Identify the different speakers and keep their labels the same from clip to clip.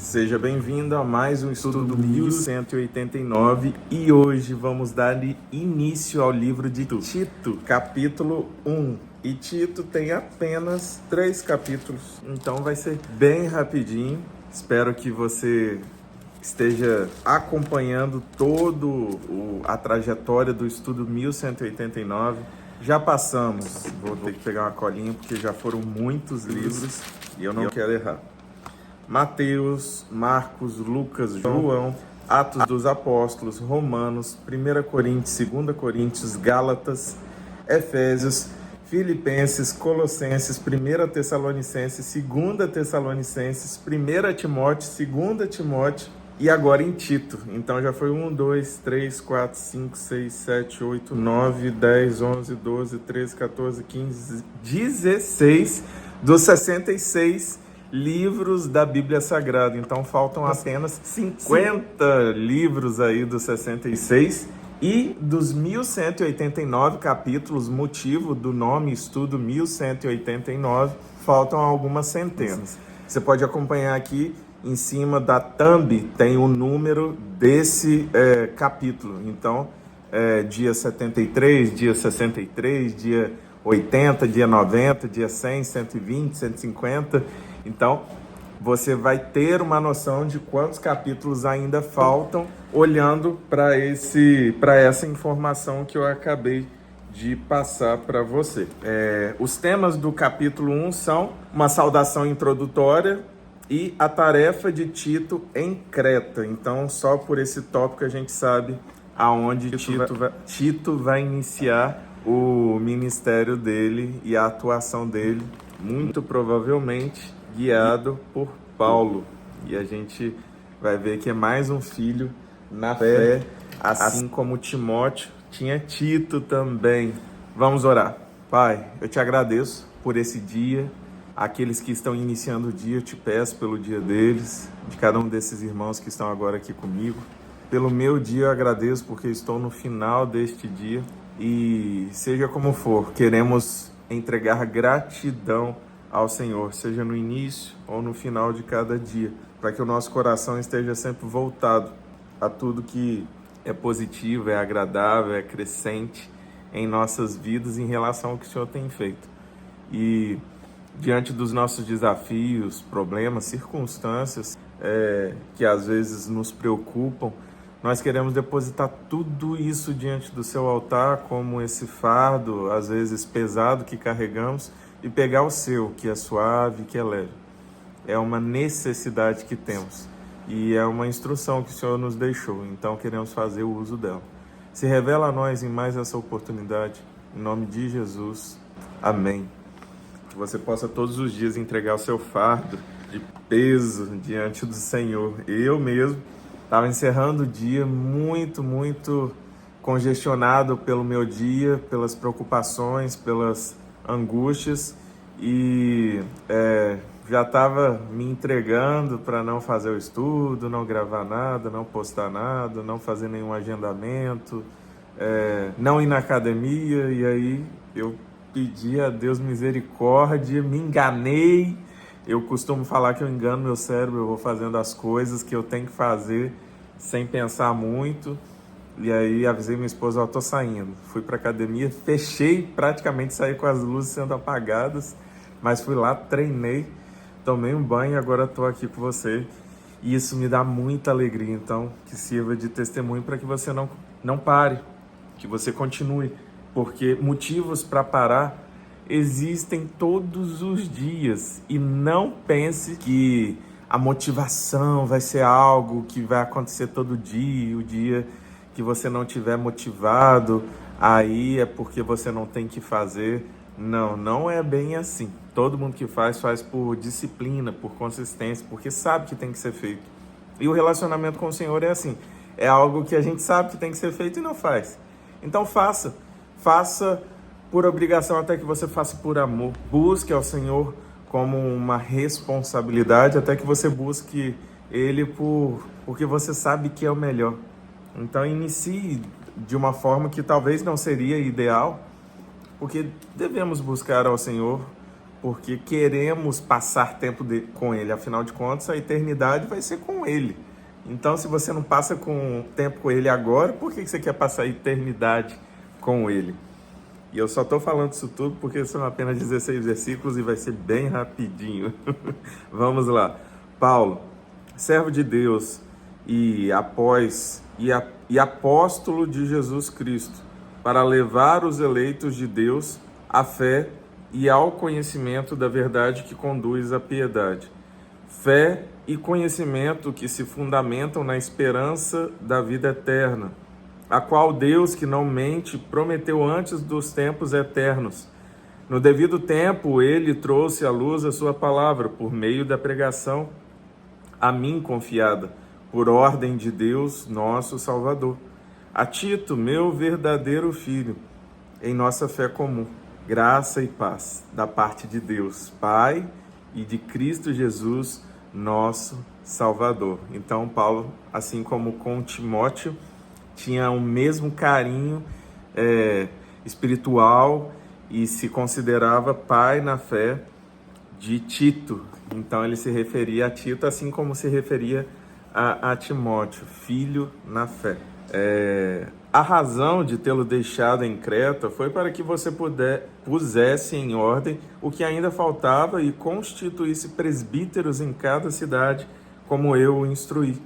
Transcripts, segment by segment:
Speaker 1: Seja bem-vindo a mais um estudo 1189 e hoje vamos dar início ao livro de Tito, capítulo 1. E Tito tem apenas 3 capítulos, então vai ser bem rapidinho. Espero que você esteja acompanhando a trajetória do estudo 1189. Já passamos, vou ter que pegar uma colinha porque já foram muitos livros e eu não quero errar. Mateus, Marcos, Lucas, João, Atos dos Apóstolos, Romanos, 1 Coríntios, 2 Coríntios, Gálatas, Efésios, Filipenses, Colossenses, 1 Tessalonicenses, 2 Tessalonicenses, 1 Timóteo, 2 Timóteo e agora em Tito. Então já foi 1, 2, 3, 4, 5, 6, 7, 8, 9, 10, 11, 12, 13, 14, 15, 16 dos 66 livros da Bíblia Sagrada. Então faltam apenas 50 livros aí dos 66 e dos 1189 capítulos, motivo do nome estudo 1189, faltam algumas centenas. Você pode acompanhar aqui em cima da thumb, tem o número desse capítulo. Então, dia 73, dia 63, dia 80, dia 90, dia 100, 120, 150. Então, você vai ter uma noção de quantos capítulos ainda faltam, olhando para essa informação que eu acabei de passar para você. Os temas do capítulo 1 são uma saudação introdutória e a tarefa de Tito em Creta. Então, só por esse tópico a gente sabe aonde Tito vai iniciar o ministério dele e a atuação dele, muito provavelmente guiado por Paulo. E a gente vai ver que é mais um filho na fé, assim como Timóteo tinha Tito também. Vamos orar. Pai, eu te agradeço por esse dia. Aqueles que estão iniciando o dia, eu te peço pelo dia deles, de cada um desses irmãos que estão agora aqui comigo. Pelo meu dia eu agradeço porque estou no final deste dia e seja como for, queremos entregar gratidão ao Senhor, seja no início ou no final de cada dia, para que o nosso coração esteja sempre voltado a tudo que é positivo, é agradável, é crescente em nossas vidas em relação ao que o Senhor tem feito. E diante dos nossos desafios, problemas, circunstâncias que às vezes nos preocupam, nós queremos depositar tudo isso diante do seu altar, como esse fardo, às vezes pesado, que carregamos, e pegar o seu, que é suave, que é leve. É uma necessidade que temos e é uma instrução que o Senhor nos deixou, então queremos fazer o uso dela. Se revela a nós em mais essa oportunidade, em nome de Jesus. Amém. Que você possa todos os dias entregar o seu fardo de peso diante do Senhor. Eu mesmo estava encerrando o dia muito congestionado pelo meu dia, pelas preocupações, pelas angústias e já estava me entregando para não fazer o estudo, não gravar nada, não postar nada, não fazer nenhum agendamento, não ir na academia. E aí eu pedi a Deus misericórdia, me enganei. Eu costumo falar que eu engano meu cérebro, eu vou fazendo as coisas que eu tenho que fazer sem pensar muito. E aí avisei minha esposa, tô saindo. Fui pra academia, fechei, praticamente saí com as luzes sendo apagadas, mas fui lá, treinei, tomei um banho e agora tô aqui com você. E isso me dá muita alegria, então que sirva de testemunho para que você não pare, que você continue, porque motivos para parar existem todos os dias. E não pense que a motivação vai ser algo que vai acontecer todo dia, o dia que você não estiver motivado, aí é porque você não tem que fazer. Não é bem assim. Todo mundo que faz por disciplina, por consistência, porque sabe que tem que ser feito. E o relacionamento com o Senhor é assim, é algo que a gente sabe que tem que ser feito e não faz. Então faça por obrigação até que você faça por amor. Busque ao Senhor como uma responsabilidade até que você busque Ele porque você sabe que é o melhor. Então inicie de uma forma que talvez não seria ideal, porque devemos buscar ao Senhor porque queremos passar tempo com ele. Afinal de contas, a eternidade vai ser com ele. Então, se você não passa tempo com ele agora, por que você quer passar a eternidade com ele? E eu só estou falando isso tudo porque são apenas 16 versículos e vai ser bem rapidinho. Vamos lá. Paulo, servo de Deus e apóstolo de Jesus Cristo, para levar os eleitos de Deus à fé e ao conhecimento da verdade que conduz à piedade. Fé e conhecimento que se fundamentam na esperança da vida eterna, a qual Deus, que não mente, prometeu antes dos tempos eternos. No devido tempo, ele trouxe à luz a sua palavra, por meio da pregação a mim confiada, por ordem de Deus, nosso Salvador. A Tito, meu verdadeiro filho, em nossa fé comum, graça e paz da parte de Deus, Pai, e de Cristo Jesus, nosso Salvador. Então, Paulo, assim como com Timóteo, tinha o mesmo carinho espiritual e se considerava pai na fé de Tito. Então ele se referia a Tito assim como se referia a Timóteo, filho na fé. A razão de tê-lo deixado em Creta foi para que você pusesse em ordem o que ainda faltava e constituísse presbíteros em cada cidade, como eu o instruí.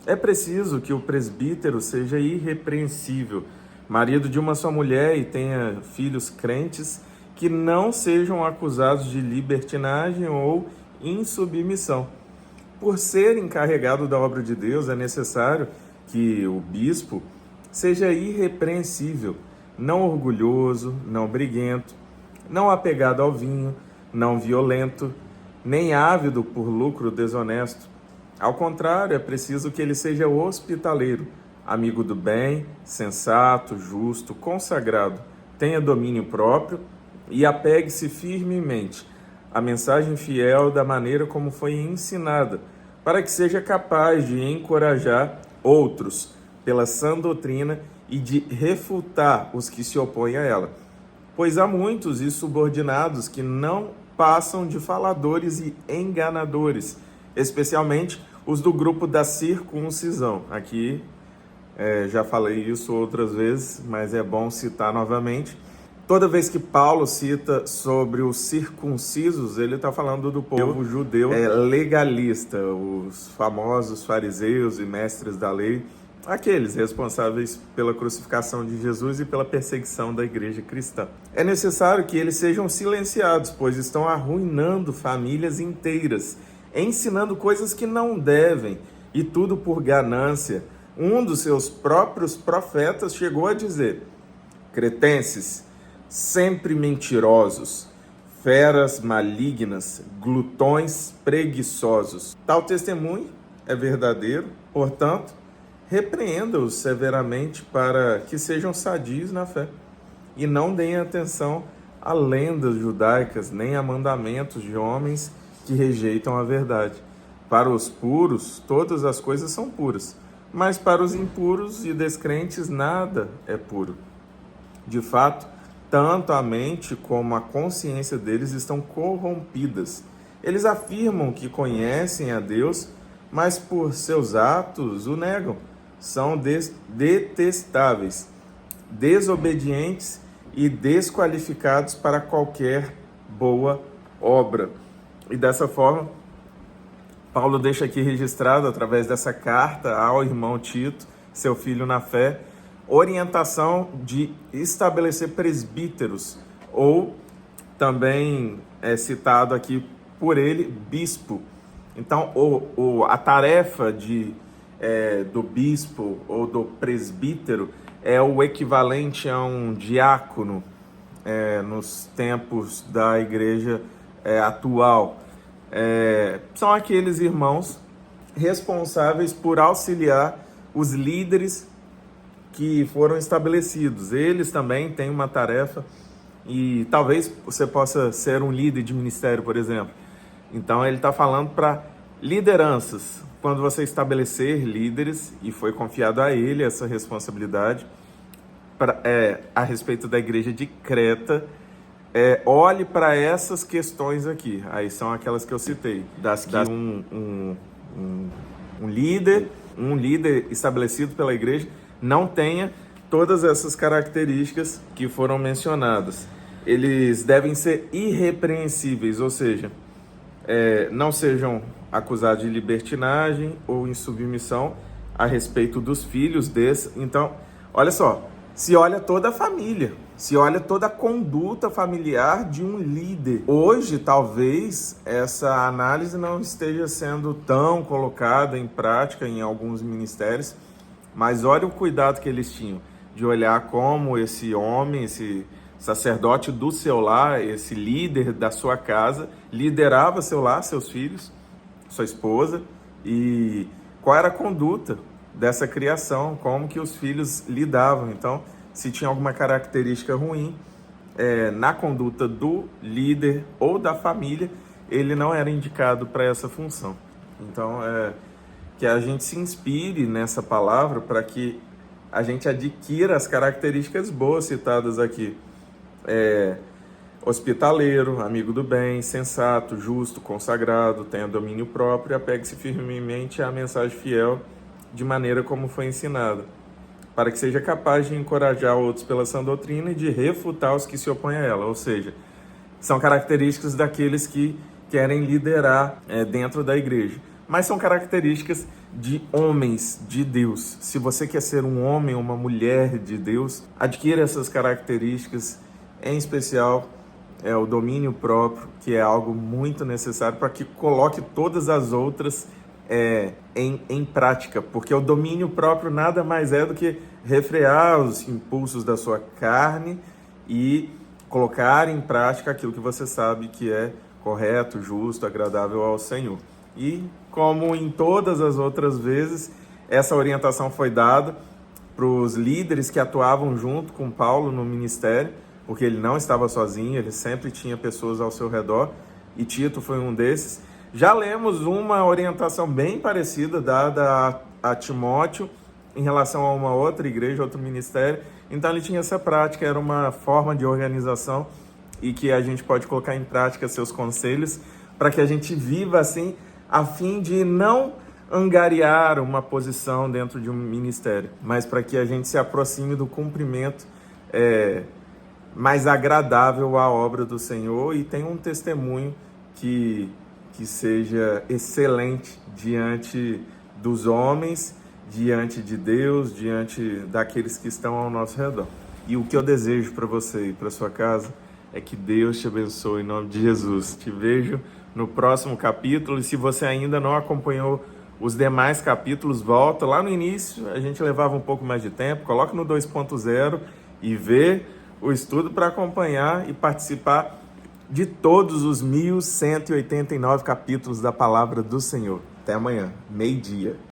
Speaker 1: É preciso que o presbítero seja irrepreensível, marido de uma só mulher e tenha filhos crentes, que não sejam acusados de libertinagem ou insubmissão. Por ser encarregado da obra de Deus, é necessário que o bispo seja irrepreensível, não orgulhoso, não briguento, não apegado ao vinho, não violento, nem ávido por lucro desonesto. Ao contrário, é preciso que ele seja hospitaleiro, amigo do bem, sensato, justo, consagrado, tenha domínio próprio e apegue-se firmemente à mensagem fiel da maneira como foi ensinada, para que seja capaz de encorajar outros pela sã doutrina e de refutar os que se opõem a ela. Pois há muitos insubordinados que não passam de faladores e enganadores, especialmente os do grupo da circuncisão. Aqui já falei isso outras vezes, mas é bom citar novamente. Toda vez que Paulo cita sobre os circuncisos, ele está falando do povo judeu legalista, os famosos fariseus e mestres da lei, aqueles responsáveis pela crucificação de Jesus e pela perseguição da igreja cristã. É necessário que eles sejam silenciados, pois estão arruinando famílias inteiras, ensinando coisas que não devem, e tudo por ganância. Um dos seus próprios profetas chegou a dizer: cretenses, sempre mentirosos, feras malignas, glutões preguiçosos. Tal testemunho é verdadeiro, portanto, repreenda-os severamente para que sejam sadios na fé e não deem atenção a lendas judaicas, nem a mandamentos de homens que rejeitam a verdade. Para os puros, todas as coisas são puras, mas para os impuros e descrentes nada é puro. De fato, tanto a mente como a consciência deles estão corrompidas. Eles afirmam que conhecem a Deus, mas por seus atos o negam. São detestáveis, desobedientes e desqualificados para qualquer boa obra. E dessa forma, Paulo deixa aqui registrado, através dessa carta ao irmão Tito, seu filho na fé, orientação de estabelecer presbíteros, ou também é citado aqui por ele, bispo. Então, a tarefa do bispo ou do presbítero é o equivalente a um diácono nos tempos da igreja atual. São aqueles irmãos responsáveis por auxiliar os líderes que foram estabelecidos. Eles também têm uma tarefa e talvez você possa ser um líder de ministério, por exemplo. Então ele está falando para lideranças. Quando você estabelecer líderes, e foi confiado a ele essa responsabilidade a respeito da igreja de Creta, olhe para essas questões aqui. Aí são aquelas que eu citei, das que um líder estabelecido pela igreja não tenha todas essas características que foram mencionadas. Eles devem ser irrepreensíveis, ou seja, não sejam acusados de libertinagem ou insubmissão a respeito dos filhos desse. Então, olha só, se olha toda a família, se olha toda a conduta familiar de um líder. Hoje, talvez, essa análise não esteja sendo tão colocada em prática em alguns ministérios, mas olha o cuidado que eles tinham de olhar como esse homem, esse sacerdote do seu lar, esse líder da sua casa, liderava seu lar, seus filhos, sua esposa, e qual era a conduta dessa criação, como que os filhos lidavam. Então, se tinha alguma característica ruim na conduta do líder ou da família, ele não era indicado para essa função. Então, que a gente se inspire nessa palavra para que a gente adquira as características boas citadas aqui. Hospitaleiro, amigo do bem, sensato, justo, consagrado, tenha domínio próprio e apegue-se firmemente à mensagem fiel de maneira como foi ensinada, para que seja capaz de encorajar outros pela sã doutrina e de refutar os que se opõem a ela. Ou seja, são características daqueles que querem liderar dentro da igreja. Mas são características de homens de Deus. Se você quer ser um homem ou uma mulher de Deus, adquira essas características, em especial o domínio próprio, que é algo muito necessário para que coloque todas as outras em prática, porque o domínio próprio nada mais é do que refrear os impulsos da sua carne e colocar em prática aquilo que você sabe que é correto, justo, agradável ao Senhor. E como em todas as outras vezes, essa orientação foi dada para os líderes que atuavam junto com Paulo no ministério, porque ele não estava sozinho, ele sempre tinha pessoas ao seu redor, e Tito foi um desses. Já lemos uma orientação bem parecida dada a Timóteo em relação a uma outra igreja, outro ministério. Então ele tinha essa prática, era uma forma de organização e que a gente pode colocar em prática seus conselhos para que a gente viva assim, a fim de não angariar uma posição dentro de um ministério, mas para que a gente se aproxime do cumprimento mais agradável à obra do Senhor e tenha um testemunho que seja excelente diante dos homens, diante de Deus, diante daqueles que estão ao nosso redor. E o que eu desejo para você e para sua casa é que Deus te abençoe em nome de Jesus. Te vejo no próximo capítulo, e se você ainda não acompanhou os demais capítulos, volta lá no início, a gente levava um pouco mais de tempo, coloca no 2.0 e vê o estudo para acompanhar e participar de todos os 1189 capítulos da Palavra do Senhor. Até amanhã, meio-dia.